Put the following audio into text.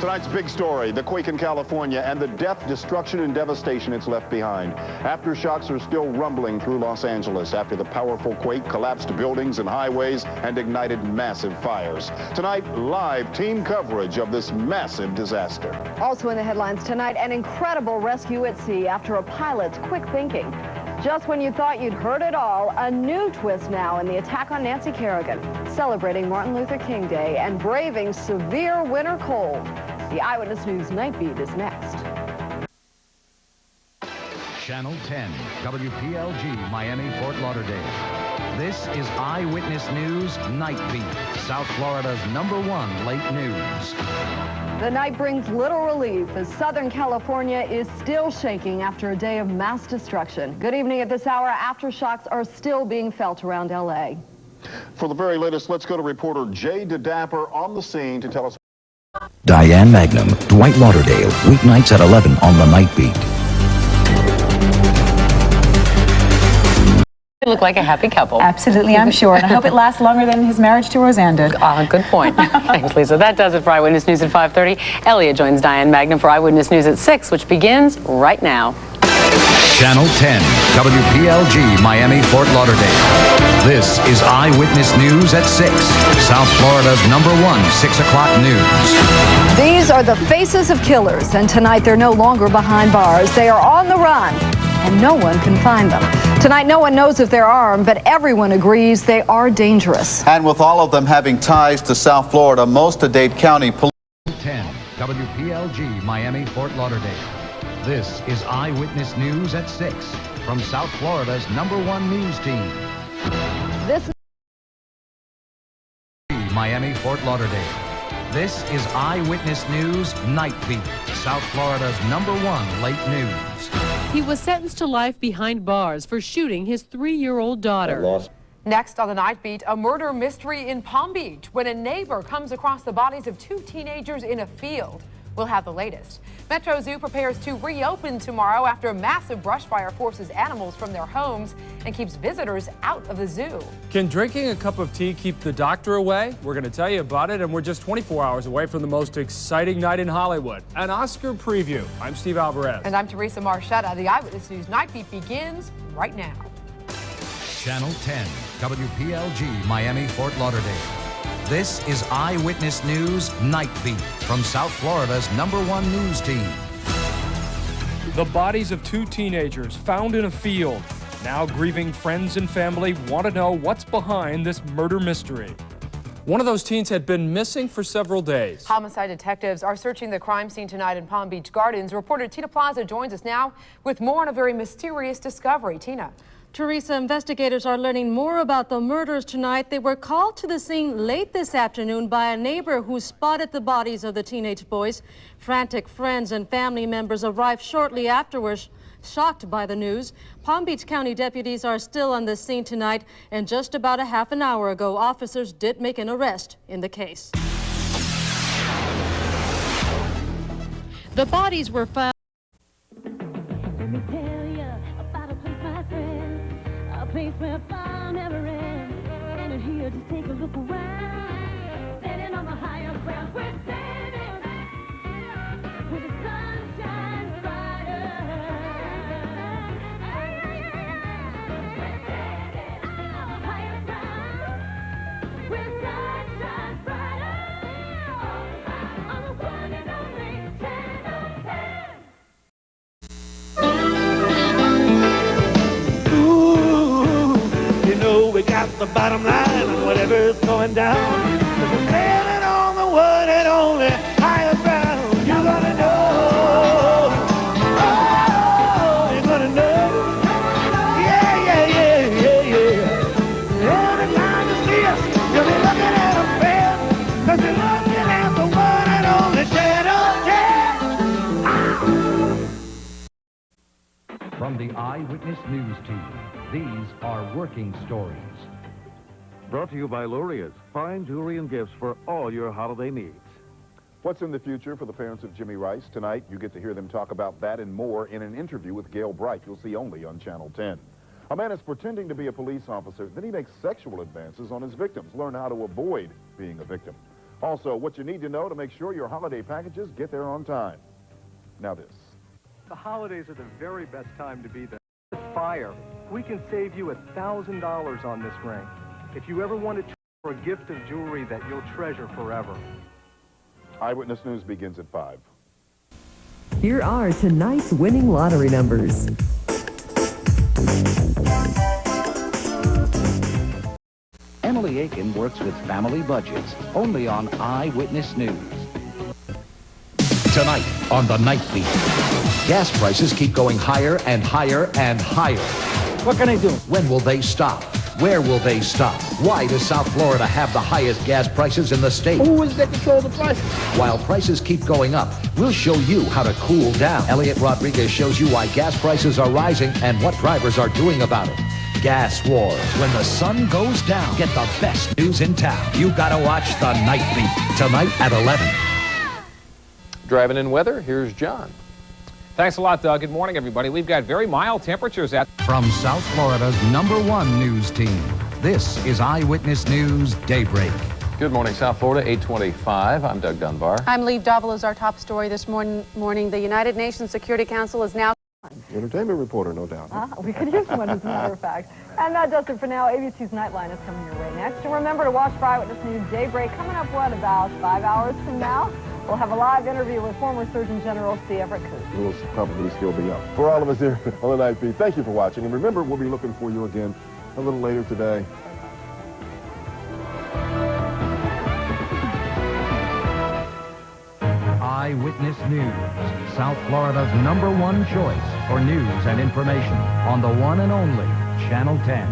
Tonight's big story, the quake in California and the death, destruction, and devastation it's left behind. Aftershocks are still rumbling through Los Angeles after the powerful quake collapsed buildings and highways and ignited massive fires. Tonight, live team coverage of this massive disaster. Also in the headlines tonight, an incredible rescue at sea after a pilot's quick thinking. Just when you thought you'd heard it all, a new twist now in the attack on Nancy Kerrigan, celebrating Martin Luther King Day and braving severe winter cold. The Eyewitness News Night Beat is next. Channel 10, WPLG, Miami, Fort Lauderdale. This is Eyewitness News Night Beat, South Florida's #1 late news. The night brings little relief as Southern California is still shaking after a day of mass destruction. Good evening. At this hour, aftershocks are still being felt around L.A. For the very latest, let's go to reporter Jay DeDapper on the scene to tell us. Diane Magnum, Dwight Lauderdale, weeknights at 11 on the Night Beat. They look like a happy couple. Absolutely, I'm sure. And I hope it lasts longer than his marriage to Roseanne did. Good point. Thanks, Lisa. That does it for Eyewitness News at 5:30. Elliot joins Diane Magnum for Eyewitness News at 6, which begins right now. Channel 10, WPLG, Miami, Fort Lauderdale. This is Eyewitness News at 6, South Florida's #1 6 o'clock news. These are the faces of killers, and tonight they're no longer behind bars. They are on the run, and no one can find them. Tonight, no one knows if they're armed, but everyone agrees they are dangerous. And with all of them having ties to South Florida, most of Dade County police. 10, WPLG, Miami, Fort Lauderdale. This is Eyewitness News at 6 from South Florida's #1 news team. This Miami, Fort Lauderdale. This is Eyewitness News Night Beat, South Florida's #1 late news. He was sentenced to life behind bars for shooting his 3-year-old daughter. Next on the Night Beat, a murder mystery in Palm Beach when a neighbor comes across the bodies of 2 teenagers in a field. We'll have the latest. Metro Zoo prepares to reopen tomorrow after a massive brush fire forces animals from their homes and keeps visitors out of the zoo. Can drinking a cup of tea keep the doctor away? We're going to tell you about it, and we're just 24 hours away from the most exciting night in Hollywood, an Oscar preview. I'm Steve Alvarez. And I'm Teresa Marchetta. The Eyewitness News Night Beat begins right now. Channel 10, WPLG, Miami, Fort Lauderdale. This is Eyewitness News Night Beat from South Florida's #1 news team. The bodies of 2 teenagers found in a field. Now grieving friends and family want to know what's behind this murder mystery. One of those teens had been missing for several days. Homicide detectives are searching the crime scene tonight in Palm Beach Gardens. Reporter Tina Plaza joins us now with more on a very mysterious discovery. Tina. Teresa, investigators are learning more about the murders tonight. They were called to the scene late this afternoon by a neighbor who spotted the bodies of the teenage boys. Frantic friends and family members arrived shortly afterwards, shocked by the news. Palm Beach County deputies are still on the scene tonight, and just about a half an hour ago, officers did make an arrest in the case. The bodies were found. Place where fun never ends, and here to take a look around. Standing on the higher ground, we're standing where the sun shines brighter. We're standing on the higher ground, where the sun shines brighter. On the one and only Channel 10. We got the bottom line on whatever's going down. We're standing on the one and only higher ground. You're gonna know. Oh, you're gonna know. Yeah. Every time you see us, you'll be looking at a friend, 'cause you're looking at the one and only Channel 10. From the Eyewitness News team, these are Working Stories. Brought to you by Luria's, fine jewelry and gifts for all your holiday needs. What's in the future for the parents of Jimmy Rice? Tonight, you get to hear them talk about that and more in an interview with Gail Bright. You'll see only on Channel 10. A man is pretending to be a police officer, then he makes sexual advances on his victims. Learn how to avoid being a victim. Also, what you need to know to make sure your holiday packages get there on time. Now this. The holidays are the very best time to be there. With Fire, we can save you $1,000 on this ring. If you ever want to for a gift of jewelry that you'll treasure forever. Eyewitness News begins at 5. Here are tonight's winning lottery numbers. Emily Aiken works with family budgets, only on Eyewitness News. Tonight on the Night Beat, gas prices keep going higher and higher and higher. What can I do? When will they stop? Where will they stop? Why does South Florida have the highest gas prices in the state? Who is that control the prices? While prices keep going up, we'll show you how to cool down. Elliot Rodriguez shows you why gas prices are rising and what drivers are doing about it. Gas Wars. When the sun goes down, get the best news in town. You gotta watch the Night Beat tonight at 11. Driving in weather, here's John. Thanks a lot, Doug. Good morning, everybody. We've got very mild temperatures out. From South Florida's #1 news team, this is Eyewitness News Daybreak. Good morning, South Florida, 8:25. I'm Doug Dunbar. I'm Lee Davalos. Our top story this morning. The United Nations Security Council is now... Entertainment reporter, no doubt. We could use one, as a matter of fact. And that does it for now. ABC's Nightline is coming your way next. And remember to watch for Eyewitness News Daybreak coming up, about 5 hours from now? We'll have a live interview with former Surgeon General C. Everett Koop. We'll probably still be up. For all of us here on the Night Beat, thank you for watching. And remember, we'll be looking for you again a little later today. Eyewitness News, South Florida's #1 choice for news and information on the one and only Channel 10.